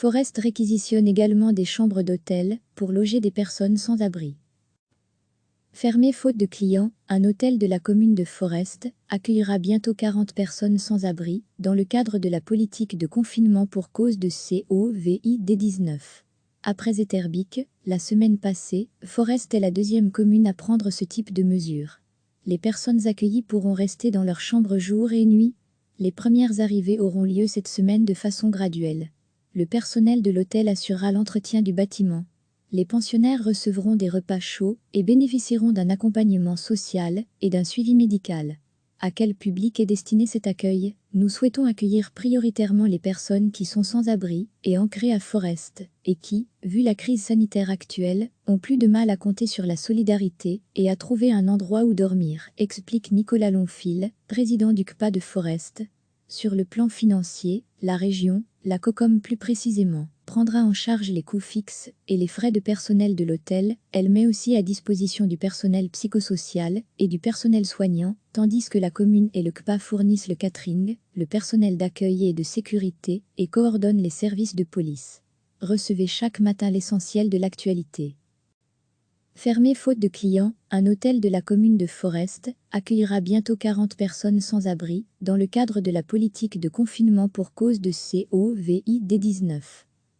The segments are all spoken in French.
Forest réquisitionne également des chambres d'hôtel pour loger des personnes sans abri. Fermé faute de clients, un hôtel de la commune de Forest accueillera bientôt 40 personnes sans abri dans le cadre de la politique de confinement pour cause de Covid-19. Après Etterbeek, la semaine passée, Forest est la deuxième commune à prendre ce type de mesures. Les personnes accueillies pourront rester dans leur chambre jour et nuit. Les premières arrivées auront lieu cette semaine de façon graduelle. Le personnel de l'hôtel assurera l'entretien du bâtiment. Les pensionnaires recevront des repas chauds et bénéficieront d'un accompagnement social et d'un suivi médical. À quel public est destiné cet accueil? Nous souhaitons accueillir prioritairement les personnes qui sont sans abri et ancrées à Forest, et qui, vu la crise sanitaire actuelle, ont plus de mal à compter sur la solidarité et à trouver un endroit où dormir, explique Nicolas Lonfil, président du CPA de Forest. Sur le plan financier, la région, la COCOM plus précisément, prendra en charge les coûts fixes et les frais de personnel de l'hôtel. Elle met aussi à disposition du personnel psychosocial et du personnel soignant, tandis que la commune et le CPA fournissent le catering, le personnel d'accueil et de sécurité et coordonnent les services de police. Recevez chaque matin l'essentiel de l'actualité. Fermé faute de clients, un hôtel de la commune de Forest accueillera bientôt 40 personnes sans abri dans le cadre de la politique de confinement pour cause de Covid-19.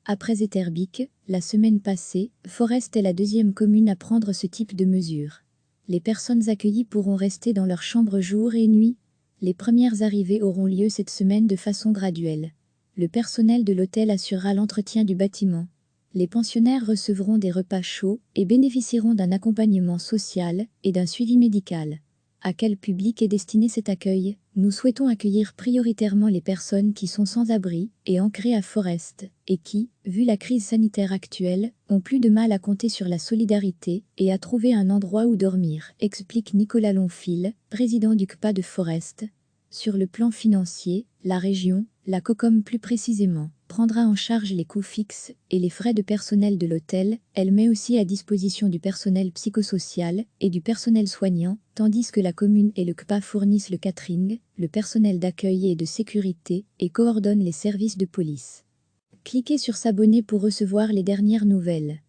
Après Etterbeek, la semaine passée, Forest est la deuxième commune à prendre ce type de mesures. Les personnes accueillies pourront rester dans leur chambre jour et nuit. Les premières arrivées auront lieu cette semaine de façon graduelle. Le personnel de l'hôtel assurera l'entretien du bâtiment. Les pensionnaires recevront des repas chauds et bénéficieront d'un accompagnement social et d'un suivi médical. À quel public est destiné cet accueil? Nous souhaitons accueillir prioritairement les personnes qui sont sans abri et ancrées à Forest, et qui, vu la crise sanitaire actuelle, ont plus de mal à compter sur la solidarité et à trouver un endroit où dormir, explique Nicolas Lonfil, président du CPA de Forest. Sur le plan financier, la région, la COCOM plus précisément, prendra en charge les coûts fixes et les frais de personnel de l'hôtel. Elle met aussi à disposition du personnel psychosocial et du personnel soignant, tandis que la commune et le CPA fournissent le catering, le personnel d'accueil et de sécurité et coordonnent les services de police. Cliquez sur s'abonner pour recevoir les dernières nouvelles.